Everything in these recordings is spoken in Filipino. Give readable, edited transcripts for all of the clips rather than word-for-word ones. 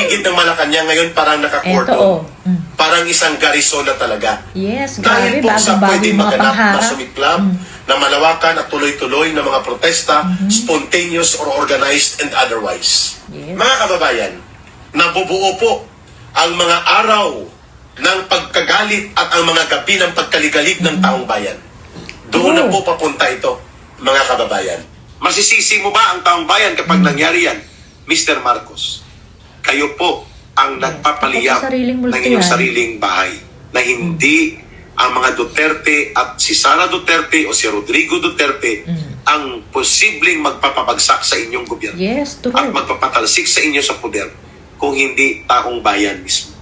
paligid ng Malacanang ngayon parang Eto, naka-cordon. oh. Parang isang garrison na talaga. Yes, Dahil grabe, po sa bago-bago pwedeng yung mga maganap na pangharap. sumiklab, na malawakan at tuloy-tuloy na mga protesta, spontaneous or organized and otherwise. Yes. Mga kababayan, nabubuo po ang mga araw ng pagkagalit at ang mga gabi ng pagkaligalig ng taong bayan. Doon na po papunta ito, mga kababayan. Masisisi mo ba ang taong bayan kapag nangyari yan? Mr. Marcos, kayo po ang nagpapaliyab ng inyong sariling bahay na hindi ang mga Duterte at si Sara Duterte o si Rodrigo Duterte ang posibleng magpapabagsak sa inyong gobyerno Yes, true. at magpapatalsik sa inyo sa poder kung hindi taong bayan mismo.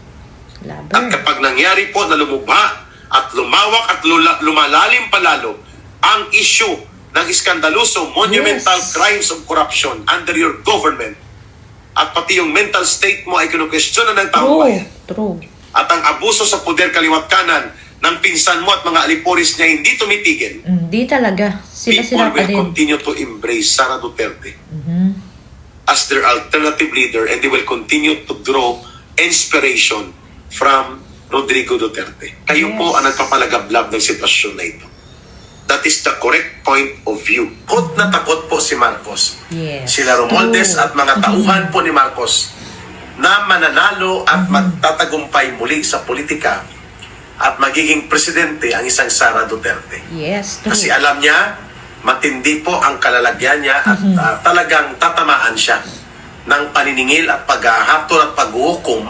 Laban. At kapag nangyari po na lumubha at lumawak at lumalalim palalo ang issue ng iskandaloso monumental crimes of corruption under your government at pati yung mental state mo ay kinukwestiyonan ng taong bayan. True. At ang abuso sa poder kaliwat kanan ng pinsan mo at mga aliporis niya hindi tumitigil, Hindi talaga. Sila-sila people pa will din. continue to embrace Sara Duterte as their alternative leader and they will continue to draw inspiration from Rodrigo Duterte. Kayo po ang nagpapalagablab ng sitwasyon na ito. That is the correct point of view. Takot na takot po si Marcos. Yes. Sila Romualdez at mga tauhan po ni Marcos na mananalo at magtatagumpay muli sa politika at magiging presidente ang isang Sara Duterte. Yes, true. Kasi alam niya, matindi po ang kalalagyan niya at talagang tatamaan siya ng paniningil at paghahatol at paghuhukom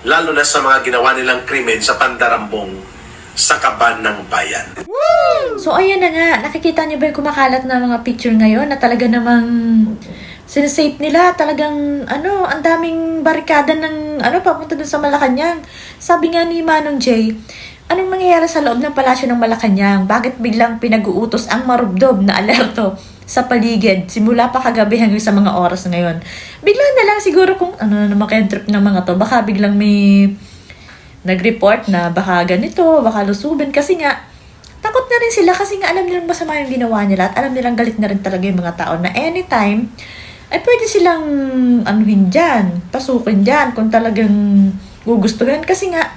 lalo na sa mga ginawa nilang krimen sa pandarambong sa kaban ng bayan. So, ayan na nga. Nakikita niyo ba yung kumakalat na mga picture ngayon na talaga namang sinasafe nila? Talagang, ang daming barikada ng, papunta dun sa Malacanang. Sabi nga ni Manong Jay, anong mangyayari sa loob ng palasyo ng Malacanang? Bakit biglang pinag-uutos ang marubdob na alerto sa paligid simula pa kagabi hanggang sa mga oras ngayon? Bigla na lang siguro kung ano naman kaya trip ng mga to. Baka biglang may nag-report na baka ganito, baka lusubin. Kasi nga, takot na rin sila kasi nga alam nilang masama yung ginawa nila at alam nilang galit na rin talaga yung mga tao na anytime ay pwede silang anuhin dyan, pasukin dyan kung talagang gugustuhin. Kasi nga,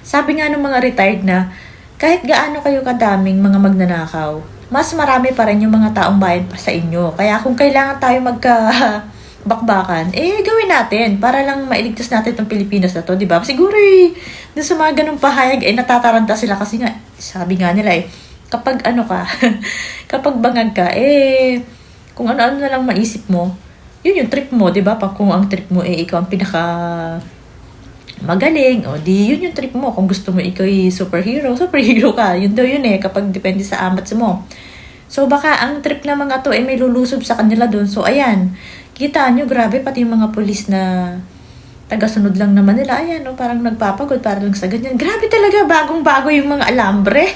sabi nga ng mga retired na kahit gaano kayo kadaming mga magnanakaw, mas marami pa rin yung mga taong bayan pa sa inyo. Kaya kung kailangan tayo bakbakan, gawin natin para lang mailigtas natin itong Pilipinas na to, di ba? Siguro dun sa mga ganung pahayag, natataranta sila kasi nga, sabi nga nila kapag kapag bangag ka, kung ano-ano na lang maisip mo, yun yung trip mo, di ba? Kung ang trip mo, ikaw ang pinaka magaling, yun yung trip mo. Kung gusto mo ikaw superhero ka. Yun daw yun kapag depende sa amats mo. So, baka ang trip na mga to, may lulusob sa kanila dun. So, ayan. Kita nyo, grabe, pati yung mga polis na taga-sunod lang naman nila. Ayan, parang nagpapagod para lang sa ganyan. Grabe talaga, bagong-bago yung mga alambre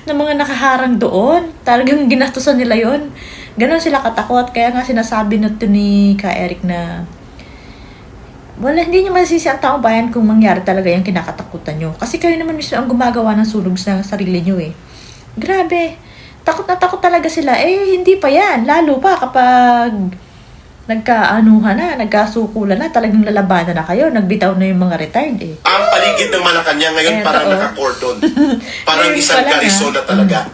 na mga nakaharang doon. Talagang ginastusan nila yon. Ganon sila katakot. Kaya nga sinasabi na to ni Ka Eric na hindi nyo masisi ang taong bayan kung mangyari talaga yung kinakatakutan nyo. Kasi kayo naman mismo ang gumagawa ng sunog sa sarili nyo Grabe. Takot na takot talaga sila. Hindi pa yan. Lalo pa kapag nagkasukulan na, talagang lalabanan na kayo. Nagbitaw na yung mga retired Ang paligid ng Malacanang ngayon parang naka-cordon. Parang isang garrison na talaga.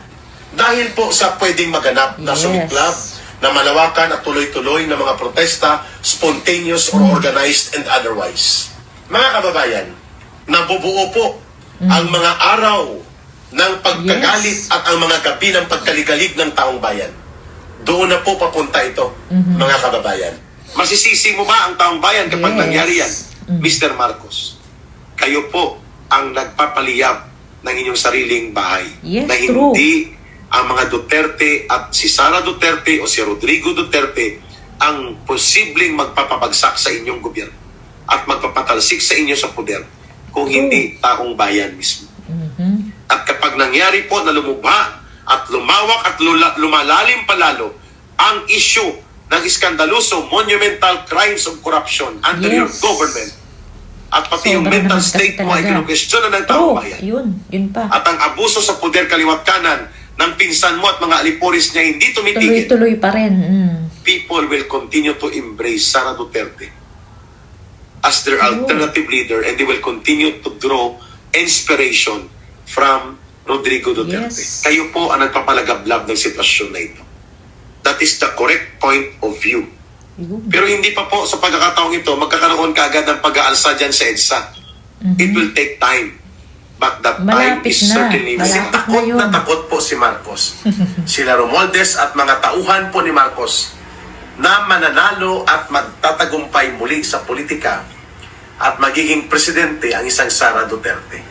Dahil po sa pwedeng maganap na sumiklab, na malawakan at tuloy-tuloy na mga protesta, spontaneous or organized and otherwise. Mga kababayan, nabubuo po ang mga araw ng pagkagalit at ang mga gabi ng pagkaligalig ng taong bayan. Doon na po papunta ito, mga kababayan. Masisisi mo ba ang taong bayan kapag nangyari yan? Mr. Marcos, kayo po ang nagpapaliyab ng inyong sariling bahay. Na hindi ang mga Duterte at si Sara Duterte o si Rodrigo Duterte ang posibleng magpapabagsak sa inyong gobyerno at magpapatalsik sa inyo sa poder kung hindi taong bayan mismo. At kapag nangyari po na lumubha at lumawak at lumalalim palalo ang issue ng iskandaloso monumental crimes of corruption under your government at pati yung mental state mo ay kinukwestiyonan ng taong bayan. Yun pa. At ang abuso sa poder kaliwat kanan ng pinsan mo at mga aliporis niya hindi tumitigil. Tuloy-tuloy pa rin. People will continue to embrace Sara Duterte as their alternative leader, and they will continue to draw inspiration from Rodrigo Duterte. Yes. Kayo po ang nagpapalagablab ng sitwasyon na ito. That is the correct point of view. Pero hindi pa po sa pagkakataong ito, magkakaroon kaagad ng pag-aalsa dyan sa EDSA. It will take time. But that time Malapit is na. certainly missing. Malapit Takot na yun. na takot po si Marcos. Sila Romualdez at mga tauhan po ni Marcos na mananalo at magtatagumpay muli sa politika at magiging presidente ang isang Sara Duterte.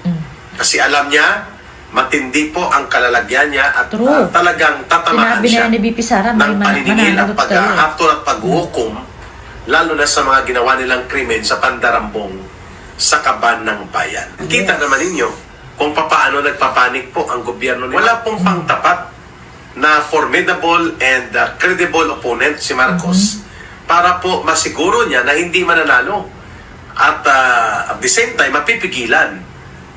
Kasi alam niya, matindi po ang kalalagyan niya at True. talagang tatamaan Sinabi na siya yan ni BP Sara, may ng paniningil at mananagot kayo. pag-ahatol at pag-uukom, lalo na sa mga ginawa nilang krimen sa pandarambong sa kaban ng bayan. Kita naman ninyo kung paano nagpapanik po ang gobyerno nila. Wala pong pangtapat na formidable and credible opponent si Marcos para po masiguro niya na hindi mananalo at at the same time mapipigilan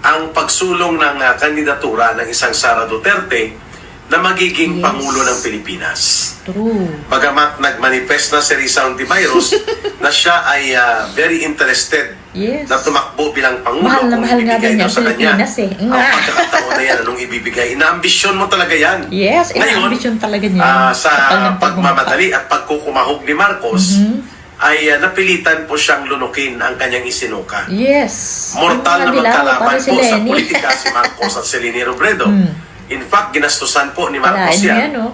ang pagsulong ng kandidatura ng isang Sara Duterte na magiging Pangulo ng Pilipinas. True. Bagamat nagmanifest na si Risa Ontiveros na siya ay very interested Yes. na tumakbo bilang Pangulo. Mahal na kung mahal nga ibibigay din niya daw ang sa kanya. Pilipinas eh. Ang pagkakataon na yan, anong ibibigay? Inaambisyon mo talaga yan. Yes, Ngayon, ambisyon talaga niya. sa Kapal ng pagmamadali at pagkukumahog ni Marcos, ay napilitan po siyang lunukin ang kanyang isinuka. Yes. Mortal na Yung mga dilaw, magkalaban parang si po sa Lenny. politika si Marcos at si Leni Robredo. In fact, ginastusan po ni Marcos Alain mo yan yan, oh.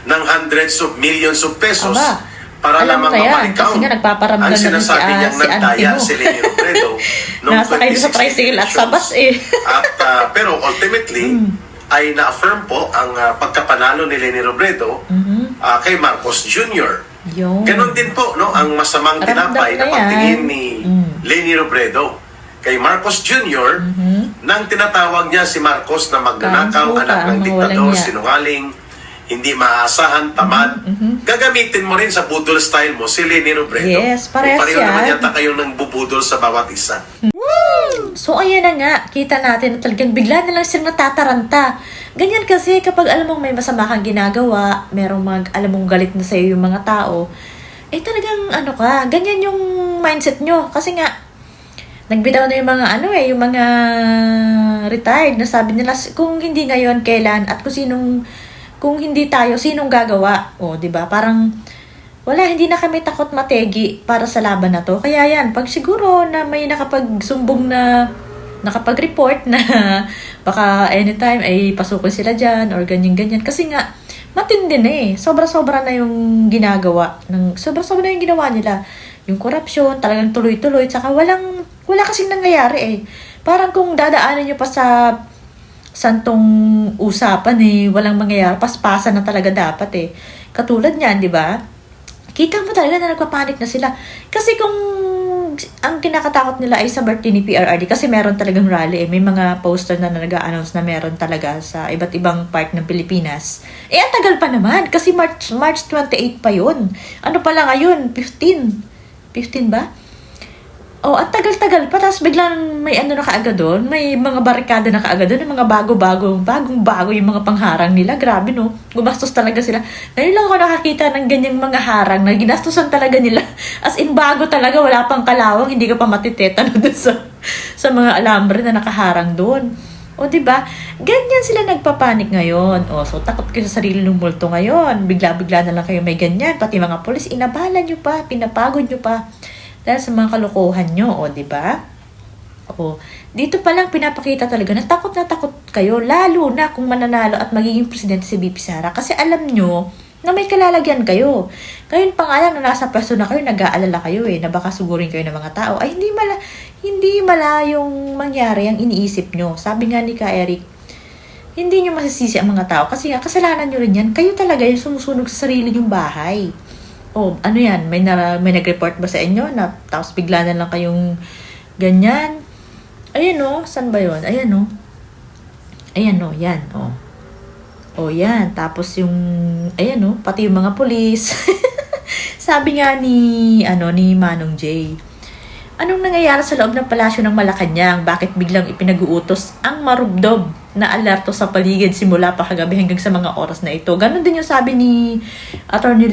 ng hundreds of millions of pesos Aba, para alam mo lamang na yan, mamalikaw kasi nga nagpaparamdam ang na din sinasabi niyang si auntie nagdaya mo. si Leni Robredo noong Nasa kayo sa 2016 tricycle at sa bus eh. At, pero ultimately, ay na-affirm po ang pagkapanalo ni Leni Robredo kay Marcos Jr. Yun. Ganon din po no, ang masamang Ramdam tinapay na na yan. pagtingin ni Leni Robredo kay Marcos Jr. nang tinatawag niya si Marcos na magnanakaw, Kaangsuka, anak ng ang diktador, walang niya. sinungaling, hindi maaasahan, tamad. Gagamitin mo rin sa budol style mo si Leni Robredo. Yes, parehas Pareho yan. naman yata kayong nang bubudol sa bawat isa. So, ayan na nga. Kita natin na talagang bigla na lang silang natataranta. Ganyan kasi kapag alam mong may masama kang ginagawa, alam mong galit na sa'yo yung mga tao, eh talagang ganyan yung mindset nyo. Kasi nga, nagbitaw na yung mga yung mga retired na sabi nila, kung hindi ngayon, kailan, at kung hindi tayo, sinong gagawa? O, di ba? Parang, wala, hindi na kami takot mategi para sa laban na to. Kaya yan, pag siguro na may nakapag-report na baka anytime ay pasukin sila dyan or ganyan-ganyan. Kasi nga, matindi na eh. Sobra-sobra na yung ginagawa. Sobra-sobra na yung ginawa nila. Yung korupsyon, talagang tuloy-tuloy. Tsaka wala kasing nangyayari eh. Parang kung dadaanan nyo pa sa santong usapan eh, walang mangyayari. Paspasan na talaga dapat eh. Katulad niyan, di ba? Kita mo talaga na nagpapanik na sila. Kasi kung ang kinakatakot nila ay sa birthday ni PRRD kasi meron talagang rally eh. May mga poster na nag-a-announce na meron talaga sa iba't ibang part ng Pilipinas. Eh, ang tagal pa naman kasi March 28 pa yun. Ano pala ngayon? 15 ba? Oh, ang tagal-tagal pa. Tapos biglang may na kaagad doon. May mga barikada na kaagad doon. Mga bagong-bago yung mga pangharang nila. Grabe, no? Gumastos talaga sila. Ngayon lang ako nakakita ng ganyang mga harang na ginastosan talaga nila. As in, bago talaga. Wala pang kalawang. Hindi ka pa matitetano doon sa mga alambre na nakaharang doon. O, diba? Ganyan sila nagpapanik ngayon. O, so takot kayo sa sarili ng multo ngayon. Bigla-bigla na lang kayo may ganyan. Pati mga polis, inabala nyo pa. Pinapagod nyo pa. Dahil sa mga kalokohan nyo, o, diba? O, dito pa lang pinapakita talaga na takot kayo, lalo na kung mananalo at magiging presidente si BP Sara. Kasi alam nyo na may kalalagyan kayo. Ngayon pa nga lang na nasa pwesto na kayo, nag-aalala kayo na baka sugurin kayo ng mga tao. Ay, hindi malayong mangyari ang iniisip nyo. Sabi nga ni Ka Eric, hindi nyo masisisi ang mga tao kasi nga kasalanan nyo rin yan. Kayo talaga yung sumusunog sa sarili nyong bahay. Oh, ano yan? May nag-report ba sa inyo na tapos bigla na lang kayong ganyan? Ayan o, saan ba yun? Ayan o. Ayan o, yan o. O yan, tapos yung, ayan o, pati yung mga polis. Sabi nga ni Manong J. Anong nangyayari sa loob ng palasyo ng Malacanang? Bakit biglang ipinag-uutos ang marubdob na alerto sa paligid simula pa kagabi hanggang sa mga oras na ito? Ganon din yung sabi ni Attorney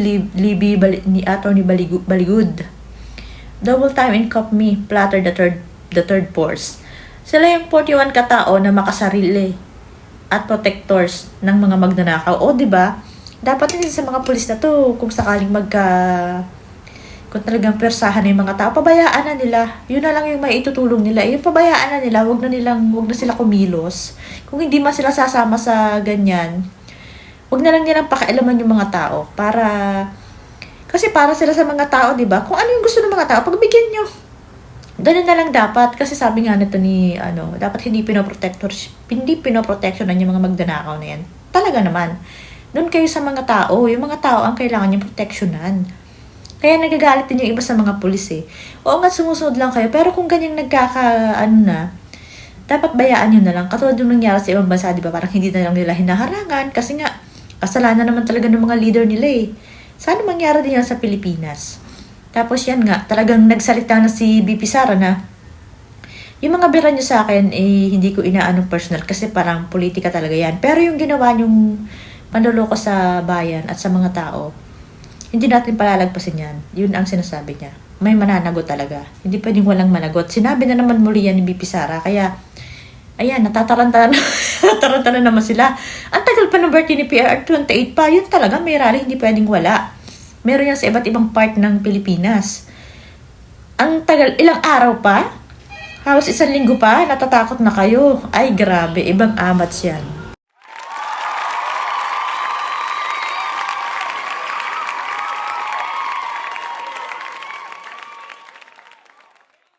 Baligud. Double time and cop me, platter the third force. Sila yung 41 katao na makasarili at protectors ng mga magnanakaw. O, di ba? Dapat din sa mga pulis na to, kung sakaling kung talagang persahan na yung mga tao, pabayaan na nila. Yun na lang yung maitutulong nila. Yung pabayaan na nila, wag na sila kumilos. Kung hindi man sila sasama sa ganyan, wag na lang nilang pakialaman yung mga tao. Kasi para sila sa mga tao, di ba? Kung ano yung gusto ng mga tao, pagbigyan nyo. Ganun na lang dapat. Kasi sabi nga nito dapat hindi pinoproteksyonan yung mga magdanakaw na yan. Talaga naman. Doon kayo sa mga tao. Yung mga tao ang kailangan yung proteksyonan. Kaya nagagalit din yung iba sa mga pulis eh. Oo nga, sumusunod lang kayo. Pero kung ganyan dapat bayaan nyo na lang. Katulad yung nangyari sa ibang bansa, di ba? Parang hindi na lang nila hinaharangan. Kasi nga, kasalanan naman talaga ng mga leader nila eh. Sana mangyari din yan sa Pilipinas. Tapos yan nga, talagang nagsalita na si BP Sara na yung mga bira nyo sa akin, hindi ko inaanong personal kasi parang politika talaga yan. Pero yung ginawa nyong panloloko sa bayan at sa mga tao, hindi natin palalagpasin yan. Yun ang sinasabi niya. May mananagot talaga. Hindi pwedeng walang managot. Sinabi na naman muli yan ni BP Sara. Kaya, ayan, natataranta na naman sila. Ang tagal pa ng birthday ni PR28 pa. Yun talaga, may rally, hindi pwedeng wala. Meron yan sa iba't ibang part ng Pilipinas. Ang tagal, ilang araw pa? Halos 1 linggo pa, natatakot na kayo. Ay, grabe, ibang amats yan.